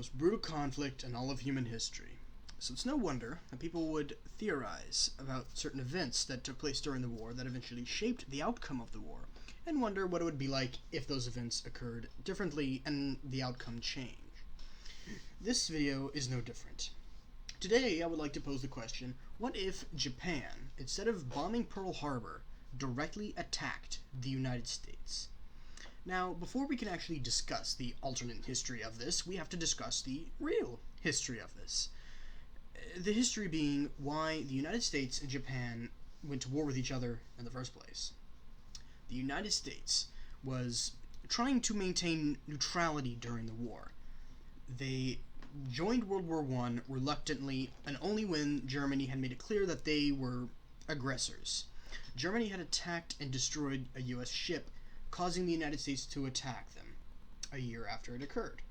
most brutal conflict in all of human history. So it's no wonder that people would theorize about certain events that took place during the war that eventually shaped the outcome of the war, and wonder what it would be like if those events occurred differently and the outcome changed. This video is no different. Today I would like to pose the question, what if Japan, instead of bombing Pearl Harbor, directly attacked the United States? Now, before we can actually discuss the alternate history of this, we have to discuss the real history of this. The history being why the United States and Japan went to war with each other in the first place. The United States was trying to maintain neutrality during the war. They joined World War I reluctantly, and only when Germany had made it clear that they were aggressors. Germany had attacked and destroyed a U.S. ship, causing the United States to attack them a year after it occurred.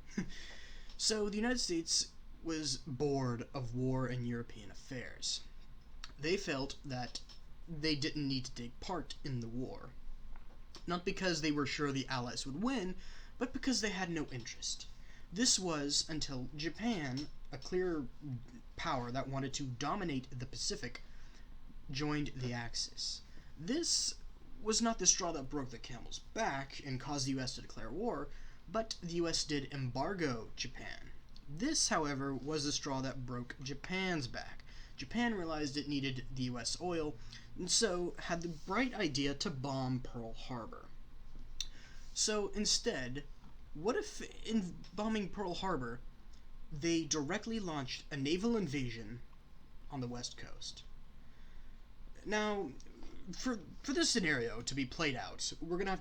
So the United States was bored of war and European affairs. They felt that they didn't need to take part in the war. Not because they were sure the Allies would win, but because they had no interest. This was until Japan, a clear power that wanted to dominate the Pacific, joined the Axis. This was not the straw that broke the camel's back and caused the U.S. to declare war, but the U.S. did embargo Japan. This, however, was the straw that broke Japan's back. Japan realized it needed the U.S. oil, and so had the bright idea to bomb Pearl Harbor. So instead, what if, in bombing Pearl Harbor, they directly launched a naval invasion on the West Coast? Now, for this scenario to be played out, we're gonna have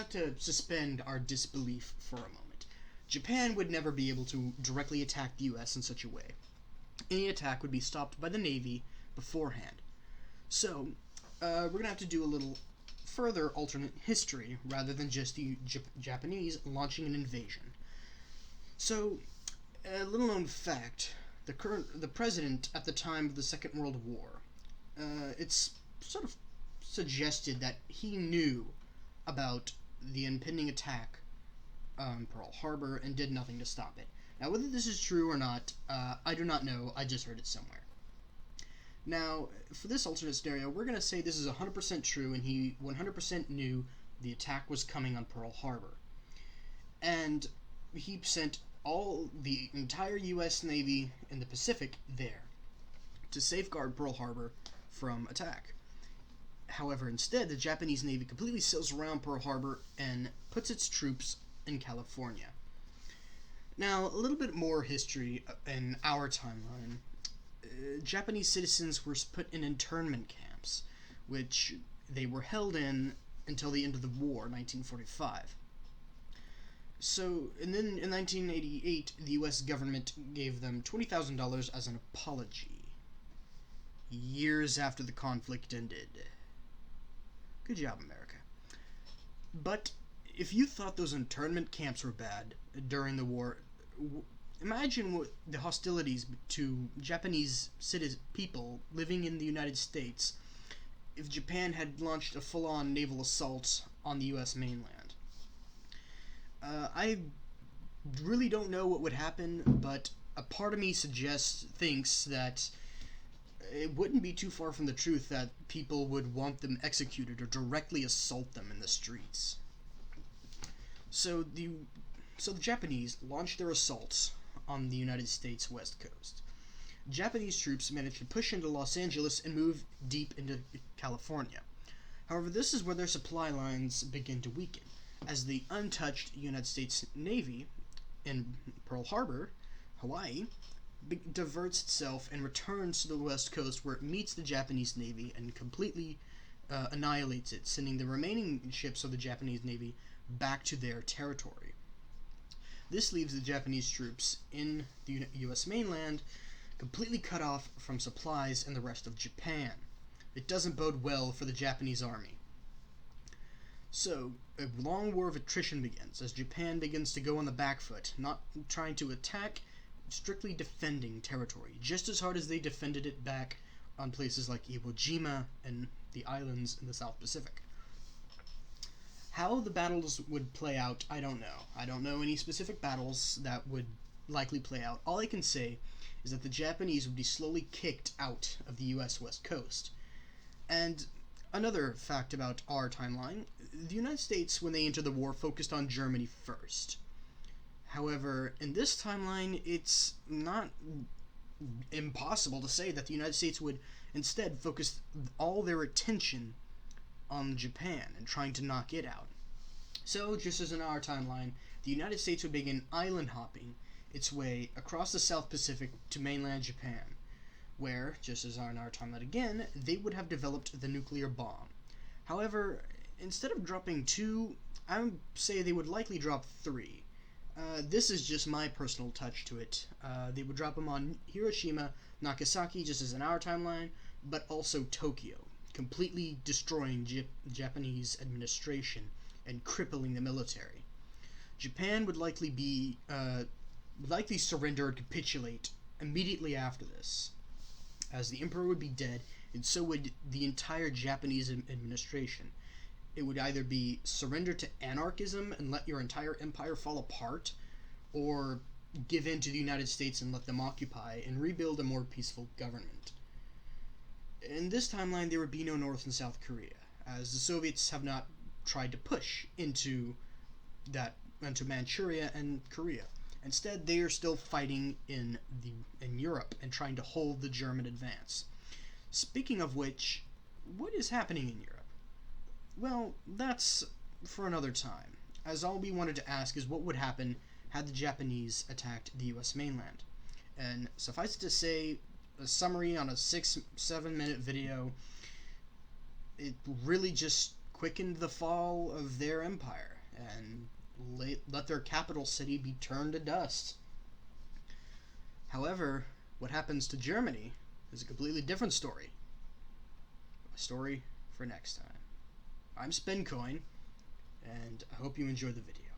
to suspend our disbelief for a moment. Japan would never be able to directly attack the U.S. in such a way. Any attack would be stopped by the Navy beforehand. So, we're gonna have to do a little further alternate history rather than just the Japanese launching an invasion. So, a little known fact: the president at the time of the Second World War, it's sort of suggested that he knew about the impending attack on Pearl Harbor and did nothing to stop it. Now, whether this is true or not, I do not know. I just heard it somewhere. Now, for this alternate scenario, we're going to say this is 100% true, and he 100% knew the attack was coming on Pearl Harbor. And he sent the entire U.S. Navy in the Pacific there to safeguard Pearl Harbor from attack. However, instead, the Japanese Navy completely sails around Pearl Harbor and puts its troops in California. Now, a little bit more history in our timeline. Japanese citizens were put in internment camps, which they were held in until the end of the war, 1945. So, and then in 1988, the U.S. government gave them $20,000 as an apology, years after the conflict ended. Good job, America. But if you thought those internment camps were bad during the war, imagine what the hostilities to Japanese people living in the United States if Japan had launched a full-on naval assault on the U.S. mainland. I really don't know what would happen, but a part of me thinks that it wouldn't be too far from the truth that people would want them executed or directly assault them in the streets. So the Japanese launched their assaults on the United States West Coast. Japanese troops managed to push into Los Angeles and move deep into California. However, this is where their supply lines begin to weaken, as the untouched United States Navy in Pearl Harbor, Hawaii, diverts itself and returns to the West Coast, where it meets the Japanese Navy and completely annihilates it, sending the remaining ships of the Japanese Navy back to their territory. This leaves the Japanese troops in the U.S. mainland completely cut off from supplies and the rest of Japan. It doesn't bode well for the Japanese army. So, a long war of attrition begins as Japan begins to go on the back foot, not trying to attack, strictly defending territory, just as hard as they defended it back on places like Iwo Jima and the islands in the South Pacific. How the battles would play out, I don't know. I don't know any specific battles that would likely play out, all I can say is that the Japanese would be slowly kicked out of the US West Coast. And another fact about our timeline, the United States, when they entered the war, focused on Germany first. However, in this timeline, it's not impossible to say that the United States would instead focus all their attention on Japan and trying to knock it out. So, just as in our timeline, the United States would begin island hopping its way across the South Pacific to mainland Japan, where, just as in our timeline again, they would have developed the nuclear bomb. However, instead of dropping 2, I would say they would likely drop 3. This is just my personal touch to it. They would drop them on Hiroshima, Nagasaki, just as in our timeline, but also Tokyo, completely destroying Japanese administration and crippling the military. Japan would likely surrender and capitulate immediately after this, as the emperor would be dead, and so would the entire Japanese administration. It would either be surrender to anarchism and let your entire empire fall apart, or give in to the United States and let them occupy and rebuild a more peaceful government. In this timeline, there would be no North and South Korea, as the Soviets have not tried to push into Manchuria and Korea. Instead, they are still fighting in Europe and trying to hold the German advance. Speaking of which, what is happening in Europe? Well, that's for another time, as all we wanted to ask is what would happen had the Japanese attacked the US mainland. And suffice it to say, a summary on a 6-7 minute video, it really just quickened the fall of their empire and let their capital city be turned to dust. However, what happens to Germany is a completely different story. A story for next time. I'm SpinCoin, and I hope you enjoy the video.